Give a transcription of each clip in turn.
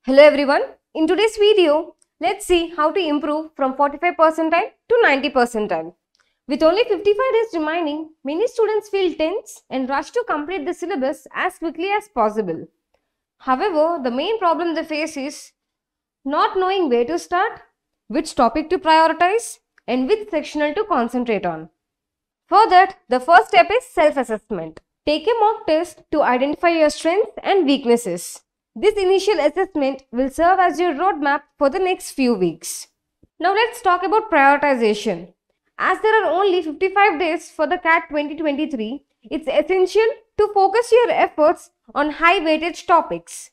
Hello everyone, in today's video, let's see how to improve from 45 percentile to 90 percentile. With only 55 days remaining, many students feel tense and rush to complete the syllabus as quickly as possible. However, the main problem they face is not knowing where to start, which topic to prioritize, and which sectional to concentrate on. For that, the first step is self-assessment. Take a mock test to identify your strengths and weaknesses. This initial assessment will serve as your roadmap for the next few weeks. Now let's talk about prioritization. As there are only 55 days for the CAT 2023, it's essential to focus your efforts on high-weightage topics.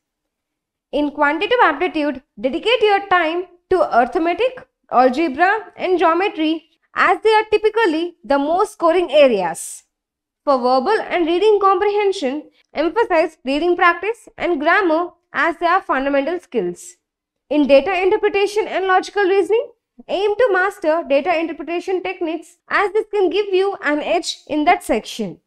In Quantitative Aptitude, dedicate your time to arithmetic, algebra and geometry as they are typically the most scoring areas. For Verbal and Reading Comprehension, emphasize reading practice and grammar as they are fundamental skills. In Data Interpretation and Logical Reasoning, aim to master data interpretation techniques as this can give you an edge in that section.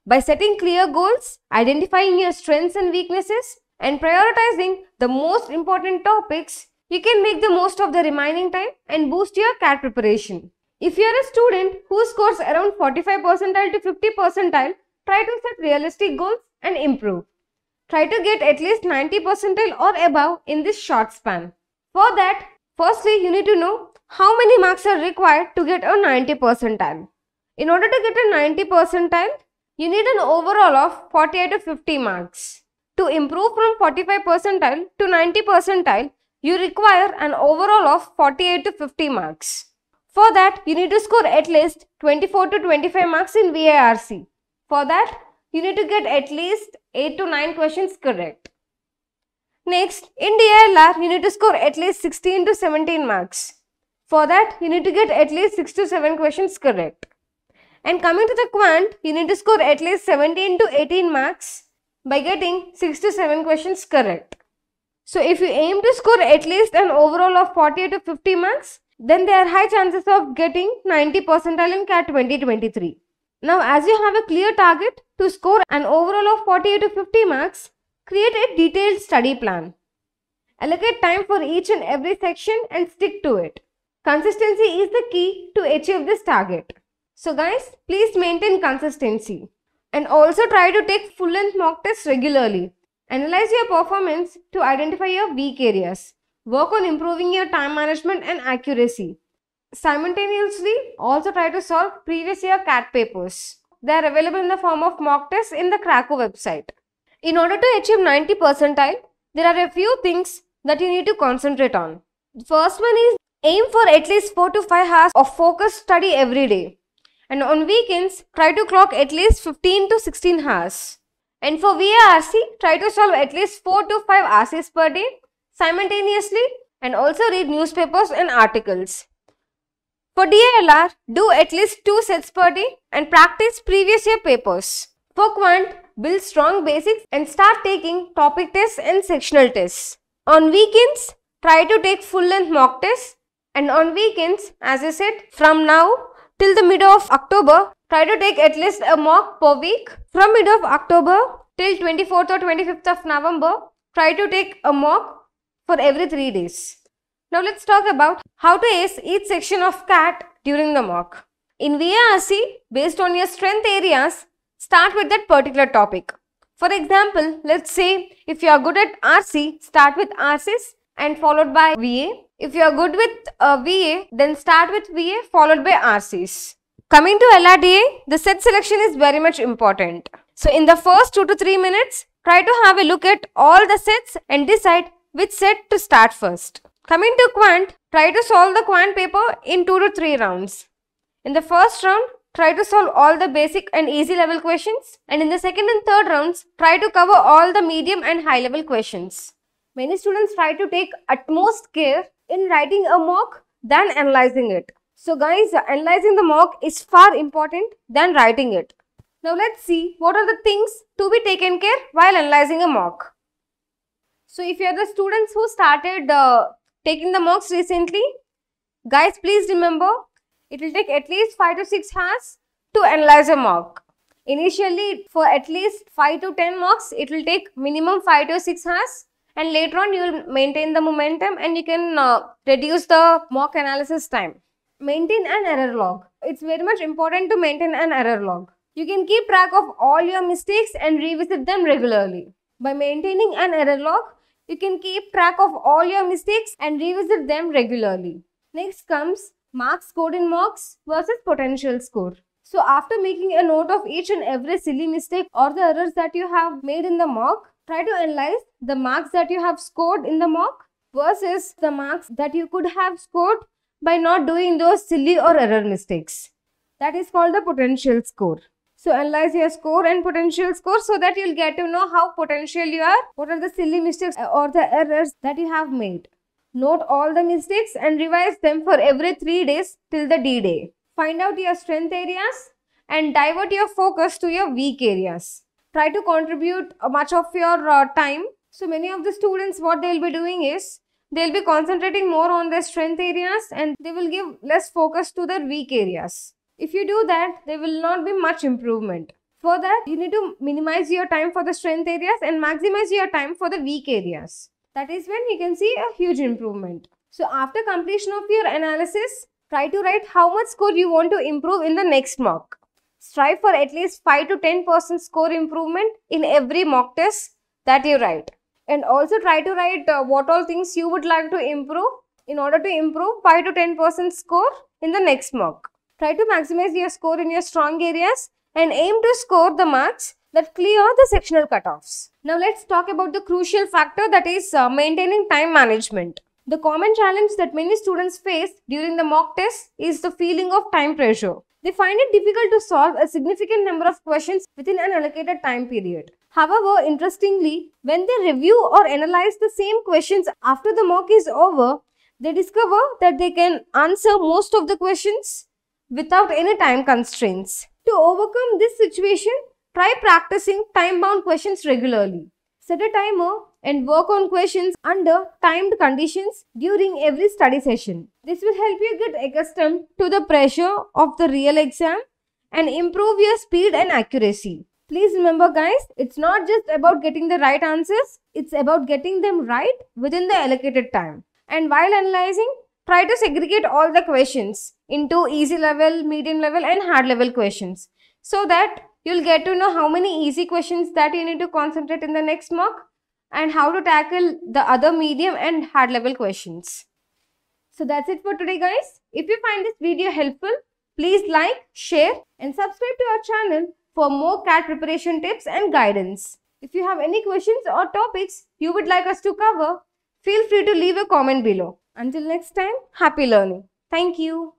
By setting clear goals, identifying your strengths and weaknesses, and prioritizing the most important topics, you can make the most of the remaining time and boost your CAT preparation. If you are a student who scores around 45 percentile to 50 percentile, try to set realistic goals and improve. Try to get at least 90 percentile or above in this short span. For that, firstly you need to know how many marks are required to get a 90 percentile. In order to get a 90 percentile, you need an overall of 48 to 50 marks. To improve from 45 percentile to 90 percentile, you require an overall of 48 to 50 marks. For that, you need to score at least 24 to 25 marks in VARC. For that, you need to get at least 8 to 9 questions correct. Next, in DILR, you need to score at least 16 to 17 marks. For that, you need to get at least 6 to 7 questions correct. And coming to the Quant, you need to score at least 17 to 18 marks by getting 6 to 7 questions correct. So, if you aim to score at least an overall of 40 to 50 marks, then there are high chances of getting 90 percentile in CAT 2023. Now, as you have a clear target to score an overall of 40 to 50 marks, create a detailed study plan. Allocate time for each and every section and stick to it. Consistency is the key to achieve this target. So guys, please maintain consistency and also try to take full-length mock tests regularly. Analyze your performance to identify your weak areas. Work on improving your time management and accuracy. Simultaneously, also try to solve previous year CAT papers. They are available in the form of mock tests in the Krakow website. In order to achieve 90 percentile, there are a few things that you need to concentrate on. The first one is aim for at least 4 to 5 hours of focused study every day. And on weekends, try to clock at least 15 to 16 hours. And for VARC, try to solve at least 4 to 5 RCs per day simultaneously and also read newspapers and articles. For DILR, do at least 2 sets per day and practice previous year papers. For Quant, build strong basics and start taking topic tests and sectional tests. On weekends, try to take full-length mock tests, and on weekends, as I said, from now till the middle of October, try to take at least a mock per week. From mid of October till 24th or 25th of November, try to take a mock for every 3 days. Now let's talk about how to ace each section of CAT during the mock. In VARC, based on your strength areas, start with that particular topic. For example, let's say if you are good at RC, start with RCs and followed by VA. If you are good with VA, then start with VA followed by RCs. Coming to LRDA, the set selection is very much important. So in the first 2 to 3 minutes, try to have a look at all the sets and decide which set to start first. Coming to Quant, try to solve the Quant paper in 2 to 3 rounds. In the first round, try to solve all the basic and easy level questions, and in the second and third rounds, try to cover all the medium and high level questions. Many students try to take utmost care in writing a mock than analyzing it. So guys, analyzing the mock is far important than writing it. Now let's see what are the things to be taken care while analyzing a mock. So if you are the students who started taking the mocks recently, guys, please remember it will take at least 5 to 6 hours to analyze a mock. Initially, for at least 5 to 10 mocks, it will take minimum 5 to 6 hours. and later on you will maintain the momentum and you can reduce the mock analysis time. Maintain an error log. It's very much important to maintain an error log. You can keep track of all your mistakes and revisit them regularly. By maintaining an error log, you can keep track of all your mistakes and revisit them regularly. Next comes marks scored in mocks versus potential score. So after making a note of each and every silly mistake or the errors that you have made in the mock, try to analyze the marks that you have scored in the mock versus the marks that you could have scored by not doing those silly or error mistakes. That is called the potential score. So analyze your score and potential score so that you'll get to know how potential you are, what are the silly mistakes or the errors that you have made. Note all the mistakes and revise them for every 3 days till the D-Day. Find out your strength areas and divert your focus to your weak areas. Try to contribute much of your time. So many of the students, what they will be doing is, they will be concentrating more on their strength areas and they will give less focus to their weak areas. If you do that, there will not be much improvement. For that, you need to minimize your time for the strength areas and maximize your time for the weak areas. That is when you can see a huge improvement. So after completion of your analysis, try to write how much score you want to improve in the next mock. Strive for at least 5 to 10% score improvement in every mock test that you write. And also try to write what all things you would like to improve in order to improve 5 to 10% score in the next mock. Try to maximize your score in your strong areas and aim to score the marks that clear the sectional cutoffs. Now let's talk about the crucial factor, that is maintaining time management. The common challenge that many students face during the mock test is the feeling of time pressure. They find it difficult to solve a significant number of questions within an allocated time period. However, interestingly, when they review or analyze the same questions after the mock is over, they discover that they can answer most of the questions without any time constraints. To overcome this situation, try practicing time-bound questions regularly. Set a timer and work on questions under timed conditions during every study session. This will help you get accustomed to the pressure of the real exam and improve your speed and accuracy. Please remember guys, it's not just about getting the right answers, it's about getting them right within the allocated time. And while analyzing, try to segregate all the questions into easy level, medium level and hard level questions so that you'll get to know how many easy questions that you need to concentrate in the next mock and how to tackle the other medium and hard level questions. So that's it for today guys. If you find this video helpful, please like, share and subscribe to our channel for more CAT preparation tips and guidance. If you have any questions or topics you would like us to cover, feel free to leave a comment below. Until next time, happy learning. Thank you.